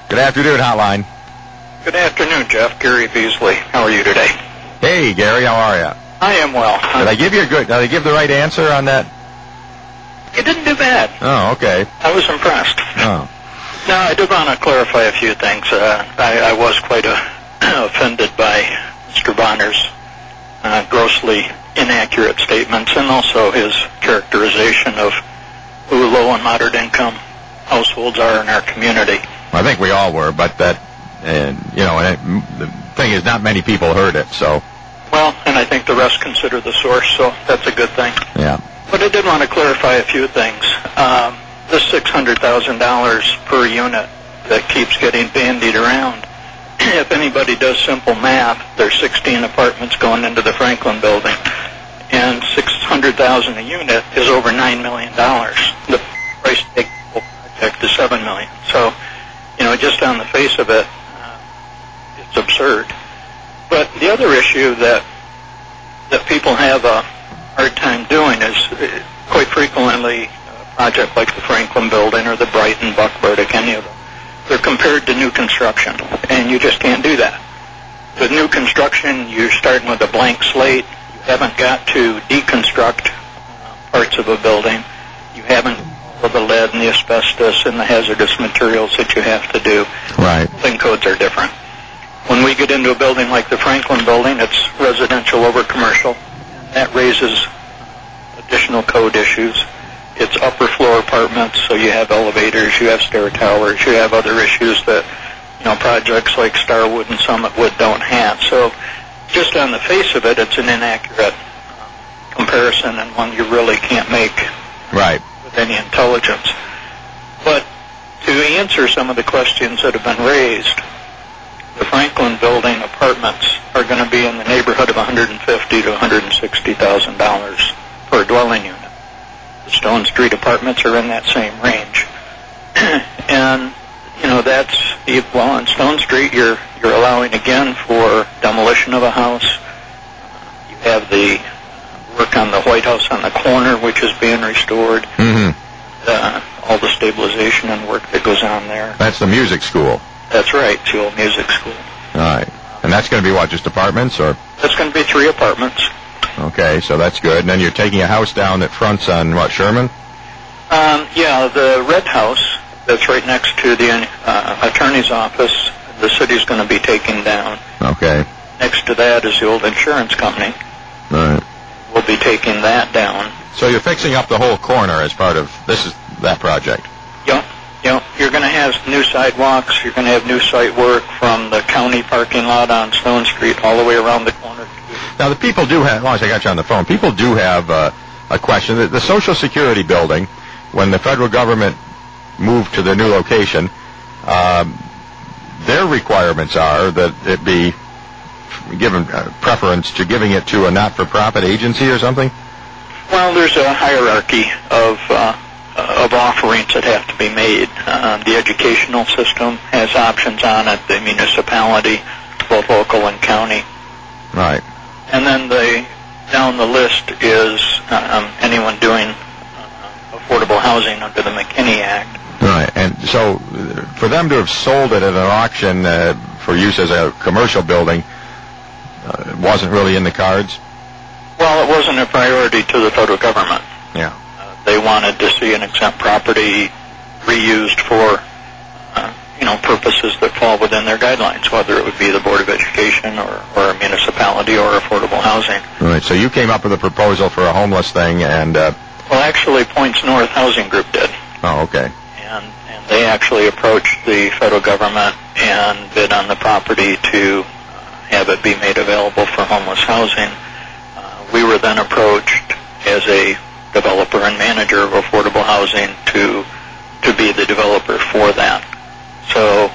Good afternoon, Hotline. Good afternoon, Jeff. Gary Beasley. How are you today? Hey, Gary, how are you? I am well. Did I give you did I give the right answer on that? You didn't do bad. Oh, okay. I was impressed. Oh. Now, I do want to clarify a few things. I was quite offended by Mr. Bonner's grossly inaccurate statements and also his characterization of who low and moderate income households are in our community. I think we all were, but that, the thing is, not many people heard it, so. Well, and I think the rest consider the source, so that's a good thing. Yeah. But I did want to clarify a few things. This $600,000 per unit that keeps getting bandied around, if anybody does simple math, there's 16 apartments going into the Franklin building, and $600,000 a unit is over $9 million. The price tag for the whole project is $7 million. So, just on the face of it, it's absurd. But the other issue that people have a hard time doing is quite frequently a project like the Franklin building or the Brighton, Buck Burdick, any of them, they're compared to new construction, and you just can't do that. With new construction, you're starting with a blank slate. You haven't got to deconstruct parts of a building. You haven't with the lead and the asbestos and the hazardous materials that you have to do. Right. Building codes are different. When we get into a building like the Franklin building, it's residential over commercial. That raises additional code issues. It's upper floor apartments, so you have elevators, you have stair towers, you have other issues that, projects like Starwood and Summitwood don't have. So just on the face of it, it's an inaccurate comparison and one you really can't make right with any intelligence. But to answer some of the questions that have been raised, the Franklin building apartments are going to be in the neighborhood of $150,000 to $160,000 per dwelling unit. The Stone Street apartments are in that same range. And, that's, on Stone Street, you're allowing, again, for demolition of a house. You have the work on the White House on the corner, which is being restored. Mm-hmm. All the stabilization and work that goes on there. That's the music school. That's right, the old music school. All right. And that's going to be what, just apartments, or? That's going to be 3 apartments. Okay, so that's good. And then you're taking a house down that fronts on, what, Sherman? Yeah, the red house that's right next to the attorney's office, the city's going to be taking down. Okay. Next to that is the old insurance company. All right. We'll be taking that down. So you're fixing up the whole corner as part of that project? Yep. You're going to have new sidewalks. You're going to have new site work from the county parking lot on Stone Street all the way around the corner. Now, the people do have, as long as I got you on the phone, people do have a question. The Social Security building, when the federal government moved to the new location, their requirements are that it be given preference to giving it to a not-for-profit agency or something? Well, there's a hierarchy of offerings that have to be made. The educational system has options on it, the municipality, both local and county. Right. And then down the list is anyone doing affordable housing under the McKinney Act. Right. And so for them to have sold it at an auction for use as a commercial building wasn't really in the cards? Well, it wasn't a priority to the federal government. Yeah. They wanted to see an exempt property reused for purposes that fall within their guidelines, whether it would be the Board of Education or a municipality or affordable housing. Right. So you came up with a proposal for a homeless thing, and well, actually, Points North Housing Group did. Oh, okay. And they actually approached the federal government and bid on the property to have it be made available for homeless housing. We were then approached as a developer and manager of affordable housing to be the developer for that. So,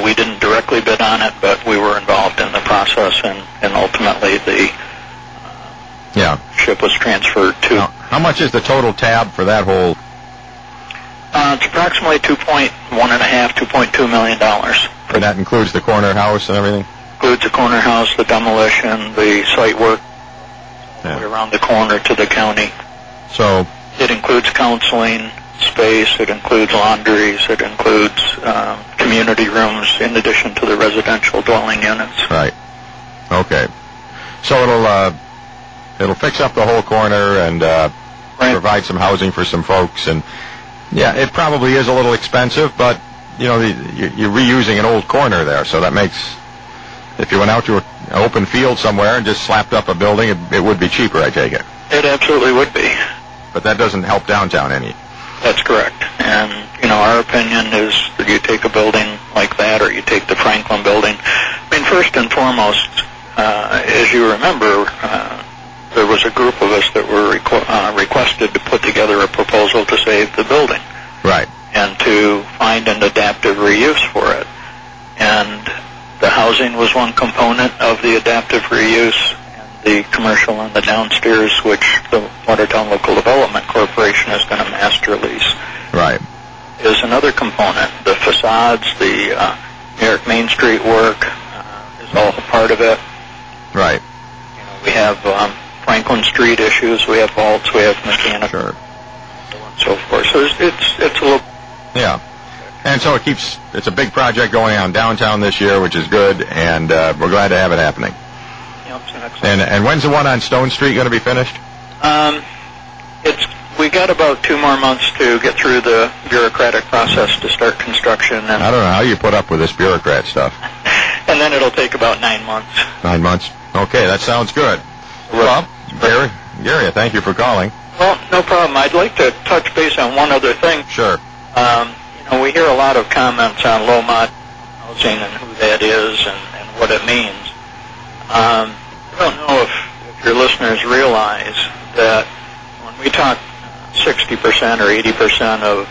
we didn't directly bid on it, but we were involved in the process, and ultimately the ship was transferred to. Now, how much is the total tab for that whole? It's approximately $2.2 million. And that includes the corner house and everything? Includes the corner house, the demolition, the site work around the corner to the county. So it includes counseling space, it includes laundries, it includes community community rooms in addition to the residential dwelling units. Right. Okay. So it'll fix up the whole corner and Right. provide some housing for some folks. And yeah, it probably is a little expensive, but you know, you're reusing an old corner there, so that makes, if you went out to an open field somewhere and just slapped up a building, it would be cheaper, I take it. It absolutely would be. But that doesn't help downtown any. That's correct. And, you know, our opinion is that you take a building like that or you take the Franklin building. I mean, first and foremost, as you remember, there was a group of us that were requested to put together a proposal to save the building. Right. And to find an adaptive reuse for it. And the housing was one component of the adaptive reuse, and the commercial and the downstairs, which the Watertown Local Development Corporation is going to master lease, Right. is another component. The facades, the New York Main Street work is all a part of it. Right. You know, we have Franklin Street issues, we have vaults, we have mechanical, Sure. and so forth. So it's a little... Yeah. And so it's a big project going on downtown this year, which is good, and we're glad to have it happening. Yep, it's an excellent. And when's the one on Stone Street going to be finished? We got about 2 more months to get through the bureaucratic process to start construction, and I don't know how you put up with this bureaucrat stuff. and then it'll take about 9 months. 9 months? Okay, that sounds good. Well, Gary, thank you for calling. Well, no problem. I'd like to touch base on one other thing. Sure. You know, we hear a lot of comments on low-mod housing and who that is and what it means. I don't know if your listeners realize that when we talk 60% or 80% of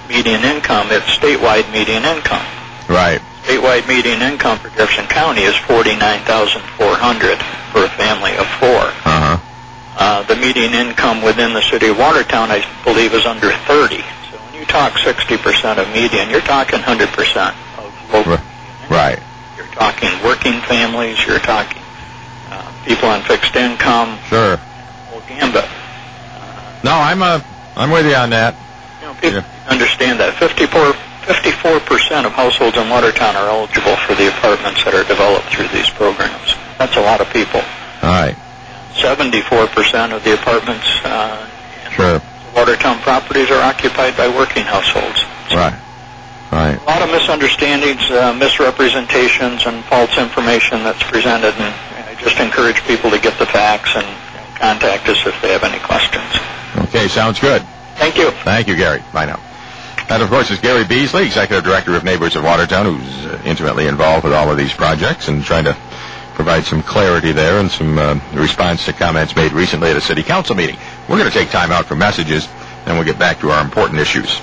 median income, it's statewide median income. Right. Statewide median income for Jefferson County is $49,400 for a family of 4. Uh-huh. The median income within the city of Watertown, I believe, is under 30. So when you talk 60% of median, you're talking 100% of local median income. Right. You're talking working families, you're talking people on fixed income. Sure. Whole gambit. No, I'm with you on that. You know, people understand that 54% of households in Watertown are eligible for the apartments that are developed through these programs. That's a lot of people. All right. 74% of the apartments Sure. Watertown properties are occupied by working households. So Right. Right. a lot of misunderstandings, misrepresentations, and false information that's presented, and I just encourage people to get the facts and contact us if they have any questions. Okay, sounds good. Thank you. Thank you, Gary. Bye now. That, of course, is Gary Beasley, Executive Director of Neighbors of Watertown, who's intimately involved with all of these projects and trying to provide some clarity there and some response to comments made recently at a city council meeting. We're going to take time out for messages, and we'll get back to our important issues.